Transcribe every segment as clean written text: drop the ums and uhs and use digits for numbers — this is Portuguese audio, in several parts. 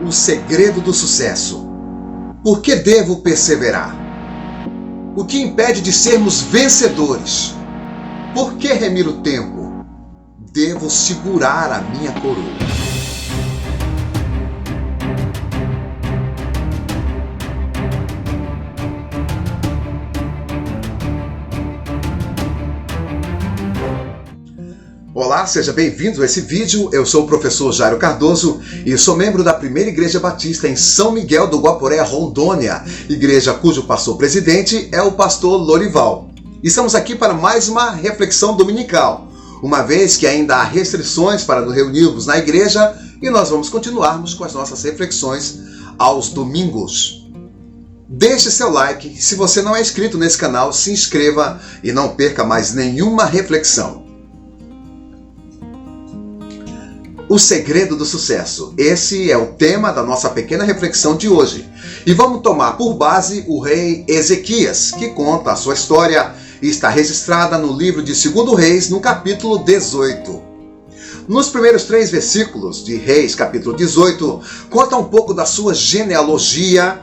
O segredo do sucesso. Por que devo perseverar? O que impede de sermos vencedores? Por que remir o tempo? Devo segurar a minha coroa. Olá, seja bem-vindo a esse vídeo. Eu sou o professor Jairo Cardoso e sou membro da Primeira Igreja Batista em São Miguel do Guaporé, Rondônia, igreja cujo pastor-presidente é o pastor Lorival. E estamos aqui para mais uma reflexão dominical, uma vez que ainda há restrições para nos reunirmos na igreja e nós vamos continuarmos com as nossas reflexões aos domingos. Deixe seu like, se você não é inscrito nesse canal, se inscreva e não perca mais nenhuma reflexão. O segredo do sucesso. Esse é o tema da nossa pequena reflexão de hoje. E vamos tomar por base o rei Ezequias, que conta a sua história e está registrada no livro de 2 Reis, no capítulo 18. Nos primeiros 3 versículos de Reis, capítulo 18, conta um pouco da sua genealogia.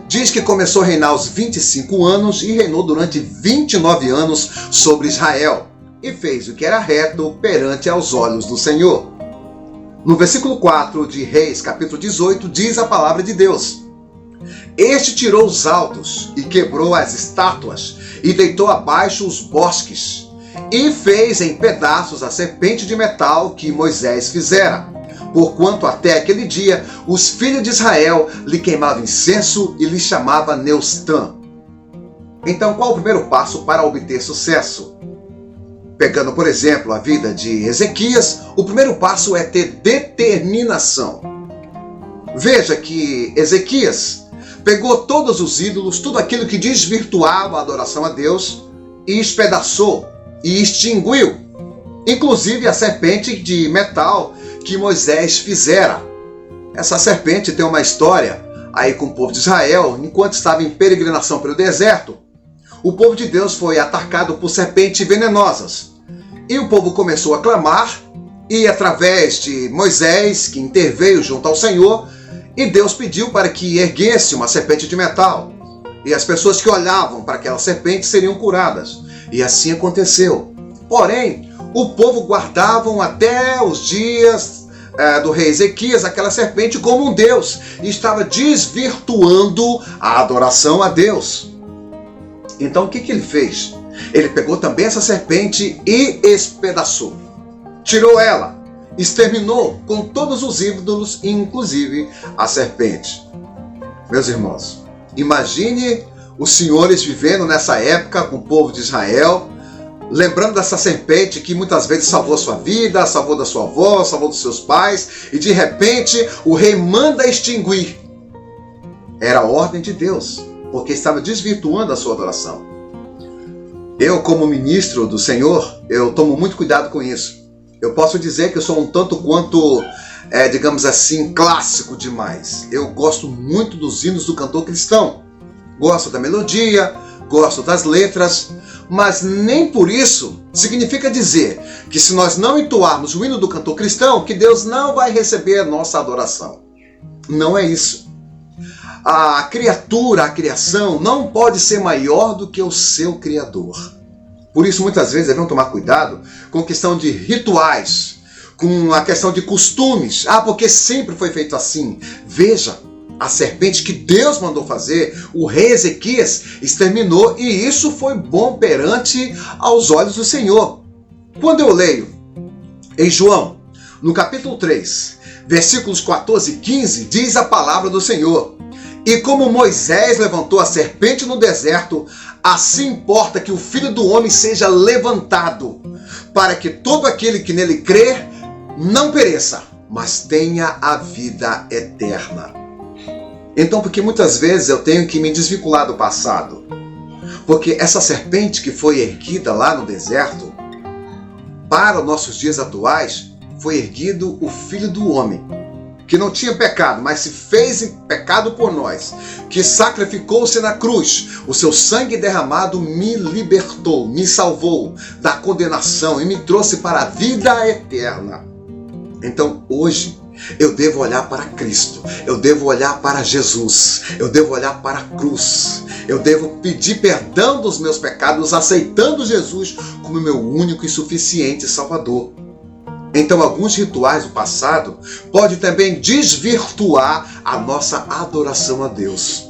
Diz que começou a reinar aos 25 anos e reinou durante 29 anos sobre Israel, e fez o que era reto perante aos olhos do Senhor. No versículo 4 de Reis, capítulo 18, diz a palavra de Deus: Este tirou os altos e quebrou as estátuas e deitou abaixo os bosques e fez em pedaços a serpente de metal que Moisés fizera, porquanto até aquele dia os filhos de Israel lhe queimavam incenso e lhe chamava Neustã. Então, qual o primeiro passo para obter sucesso? Pegando, por exemplo, a vida de Ezequias, o primeiro passo é ter determinação. Veja que Ezequias pegou todos os ídolos, tudo aquilo que desvirtuava a adoração a Deus, e espedaçou e extinguiu, inclusive a serpente de metal que Moisés fizera. Essa serpente tem uma história aí com o povo de Israel, enquanto estava em peregrinação pelo deserto. O povo de Deus foi atacado por serpentes venenosas. E o povo começou a clamar, e através de Moisés, que interveio junto ao Senhor, e Deus pediu para que erguesse uma serpente de metal. E as pessoas que olhavam para aquela serpente seriam curadas. E assim aconteceu. Porém, o povo guardavam até os dias do rei Ezequias aquela serpente como um deus, e estava desvirtuando a adoração a Deus. Então o que ele fez? Ele pegou também essa serpente e espedaçou. Tirou ela, exterminou com todos os ídolos, inclusive a serpente. Meus irmãos, imagine os senhores vivendo nessa época com o povo de Israel, lembrando dessa serpente que muitas vezes salvou a sua vida, salvou da sua avó, salvou dos seus pais, e de repente o rei manda extinguir. Era a ordem de Deus, porque estava desvirtuando a sua adoração. Eu, como ministro do Senhor, eu tomo muito cuidado com isso. Eu posso dizer que eu sou um tanto quanto, digamos assim, clássico demais. Eu gosto muito dos hinos do cantor cristão. Gosto da melodia, gosto das letras, mas nem por isso significa dizer que se nós não entoarmos o hino do cantor cristão, que Deus não vai receber a nossa adoração. Não é isso. A criatura, a criação, não pode ser maior do que o seu Criador. Por isso, muitas vezes, devemos tomar cuidado com a questão de rituais, com a questão de costumes. Porque sempre foi feito assim. Veja, a serpente que Deus mandou fazer, o rei Ezequias exterminou, e isso foi bom perante aos olhos do Senhor. Quando eu leio em João, no capítulo 3, versículos 14 e 15, diz a palavra do Senhor: E como Moisés levantou a serpente no deserto, assim importa que o Filho do Homem seja levantado, para que todo aquele que nele crer não pereça, mas tenha a vida eterna. Então, porque muitas vezes eu tenho que me desvincular do passado, porque essa serpente que foi erguida lá no deserto, para os nossos dias atuais, foi erguido o Filho do Homem, que não tinha pecado, mas se fez pecado por nós, que sacrificou-se na cruz, o seu sangue derramado me libertou, me salvou da condenação e me trouxe para a vida eterna. Então hoje Eu devo olhar para Cristo, eu devo olhar para Jesus, eu devo olhar para a cruz, eu devo pedir perdão dos meus pecados, aceitando Jesus como meu único e suficiente Salvador. Então, alguns rituais do passado podem também desvirtuar a nossa adoração a Deus.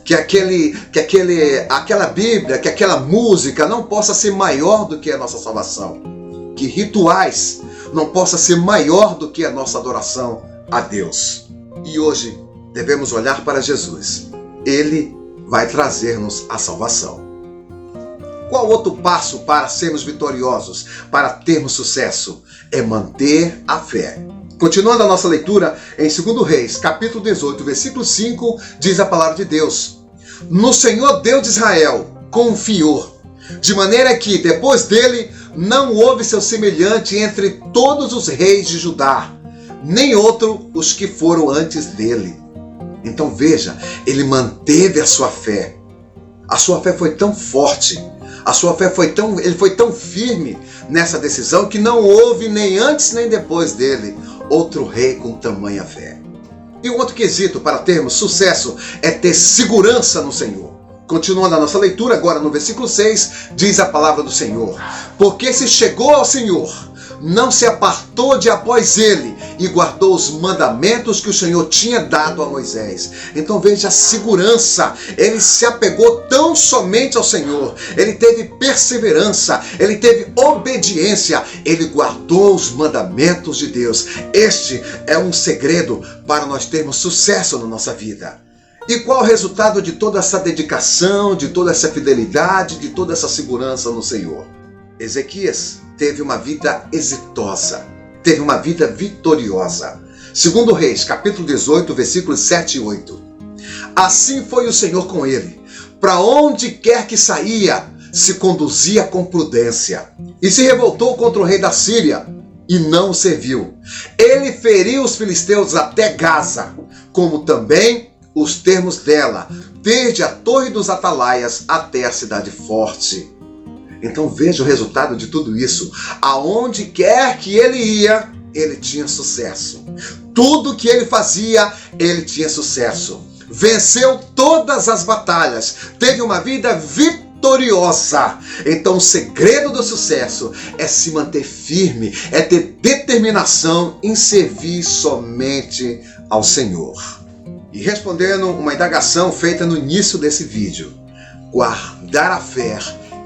Que aquela Bíblia, que aquela música não possa ser maior do que a nossa salvação. Que rituais não possa ser maior do que a nossa adoração a Deus. E hoje devemos olhar para Jesus. Ele vai trazer-nos a salvação. Qual outro passo para sermos vitoriosos, para termos sucesso? É manter a fé. Continuando a nossa leitura, em 2 Reis, capítulo 18, versículo 5, diz a palavra de Deus: No Senhor Deus de Israel confiou, de maneira que, depois dele, não houve seu semelhante entre todos os reis de Judá, nem outro os que foram antes dele. Então veja, ele manteve a sua fé. A sua fé foi tão forte, ele foi tão firme nessa decisão que não houve nem antes nem depois dele outro rei com tamanha fé. E um outro quesito para termos sucesso é ter segurança no Senhor. Continuando a nossa leitura, agora no versículo 6, diz a palavra do Senhor: Porque se chegou ao Senhor, não se apartou de após ele e guardou os mandamentos que o Senhor tinha dado a Moisés. Então veja a segurança. Ele se apegou tão somente ao Senhor. Ele teve perseverança. Ele teve obediência. Ele guardou os mandamentos de Deus. Este é um segredo para nós termos sucesso na nossa vida. E qual o resultado de toda essa dedicação, de toda essa fidelidade, de toda essa segurança no Senhor? Ezequias teve uma vida exitosa, teve uma vida vitoriosa. 2 Reis, capítulo 18, versículos 7 e 8. Assim foi o Senhor com ele. Para onde quer que saía, se conduzia com prudência. E se revoltou contra o rei da Síria, e não o serviu. Ele feriu os filisteus até Gaza, como também os termos dela, desde a torre dos atalaias até a cidade forte. Então veja o resultado de tudo isso. Aonde quer que ele ia, ele tinha sucesso. Tudo que ele fazia, ele tinha sucesso. Venceu todas as batalhas. Teve uma vida vitoriosa. Então o segredo do sucesso é se manter firme, é ter determinação em servir somente ao Senhor. E respondendo uma indagação feita no início desse vídeo: guardar a fé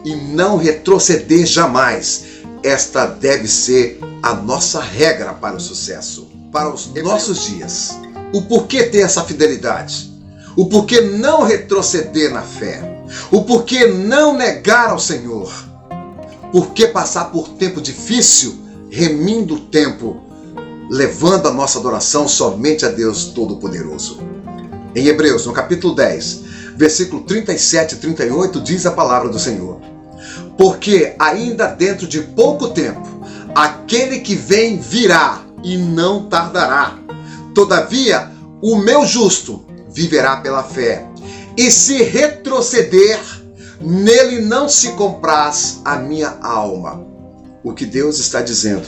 e não retroceder jamais. Esta deve ser a nossa regra para o sucesso, para os nossos dias. O porquê ter essa fidelidade? O porquê não retroceder na fé? O porquê não negar ao Senhor? Por que passar por tempo difícil, remindo o tempo, levando a nossa adoração somente a Deus Todo-Poderoso? Em Hebreus, no capítulo 10, versículo 37 e 38, diz a palavra do Senhor: Porque ainda dentro de pouco tempo, aquele que vem virá e não tardará. Todavia, o meu justo viverá pela fé. E se retroceder, nele não se compraz a minha alma. O que Deus está dizendo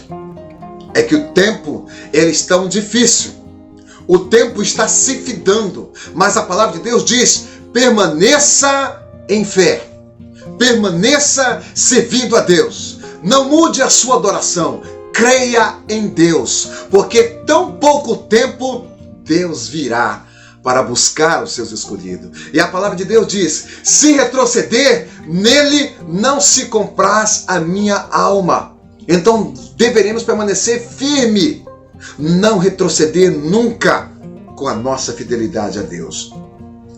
é que o tempo ele está difícil. O tempo está se findando. Mas a palavra de Deus diz: permaneça em fé. Permaneça servindo a Deus. Não mude a sua adoração. Creia em Deus. Porque tão pouco tempo Deus virá para buscar os seus escolhidos. E a palavra de Deus diz: se retroceder, nele não se compraz a minha alma. Então deveremos permanecer firme. Não retroceder nunca com a nossa fidelidade a Deus.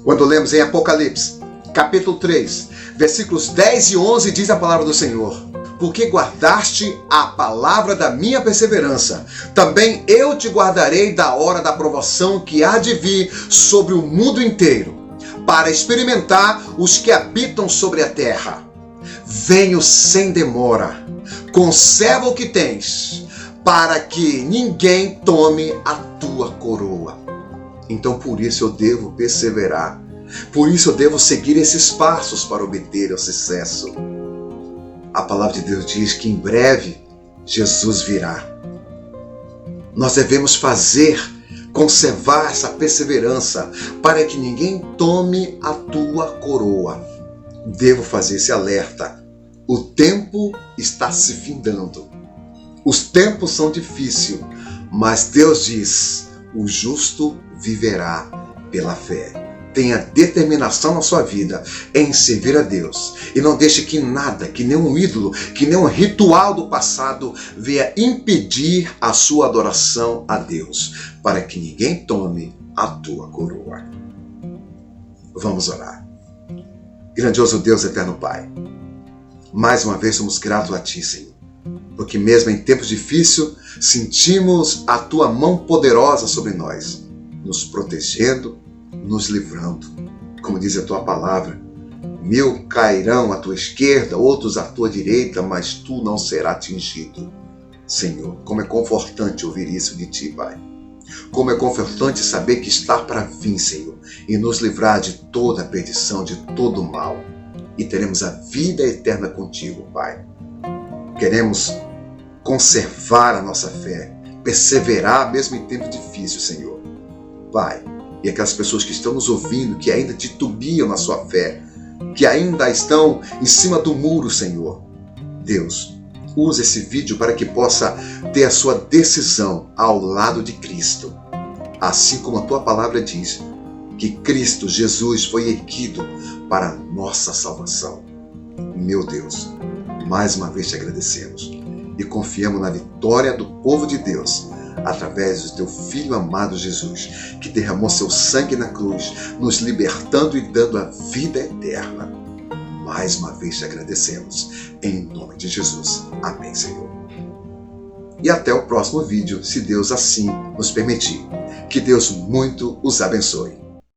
Quando lemos em Apocalipse, capítulo 3, versículos 10 e 11, diz a palavra do Senhor: Porque guardaste a palavra da minha perseverança, também eu te guardarei da hora da provação que há de vir sobre o mundo inteiro, para experimentar os que habitam sobre a terra. Venho sem demora, conserva o que tens, para que ninguém tome a tua coroa. Então por isso eu devo perseverar. Por isso eu devo seguir esses passos para obter o sucesso. A palavra de Deus diz que em breve Jesus virá. Nós devemos conservar essa perseverança para que ninguém tome a tua coroa. Devo fazer esse alerta. O tempo está se findando. Os tempos são difíceis, mas Deus diz: o justo viverá pela fé. Tenha determinação na sua vida em servir a Deus. E não deixe que nada, que nenhum ídolo, que nenhum ritual do passado venha impedir a sua adoração a Deus, para que ninguém tome a tua coroa. Vamos orar. Grandioso Deus, eterno Pai, mais uma vez somos gratos a Ti, Senhor, porque mesmo em tempos difíceis sentimos a Tua mão poderosa sobre nós, nos protegendo, nos livrando. Como diz a Tua palavra, 1000 cairão à Tua esquerda, outros à Tua direita, mas Tu não serás atingido. Senhor, como é confortante ouvir isso de Ti, Pai. Como é confortante saber que está para vir, Senhor, e nos livrar de toda a perdição, de todo o mal. E teremos a vida eterna contigo, Pai. Queremos conservar a nossa fé, perseverar mesmo em tempos difíceis, Senhor. Pai, e aquelas pessoas que estão nos ouvindo, que ainda titubeam na sua fé, que ainda estão em cima do muro, Senhor. Deus, use esse vídeo para que possa ter a sua decisão ao lado de Cristo. Assim como a Tua palavra diz, que Cristo Jesus foi erguido para a nossa salvação. Meu Deus, mais uma vez te agradecemos e confiamos na vitória do povo de Deus, através do Teu Filho amado Jesus, que derramou seu sangue na cruz, nos libertando e dando a vida eterna. Mais uma vez te agradecemos, em nome de Jesus. Amém, Senhor. E até o próximo vídeo, se Deus assim nos permitir. Que Deus muito os abençoe.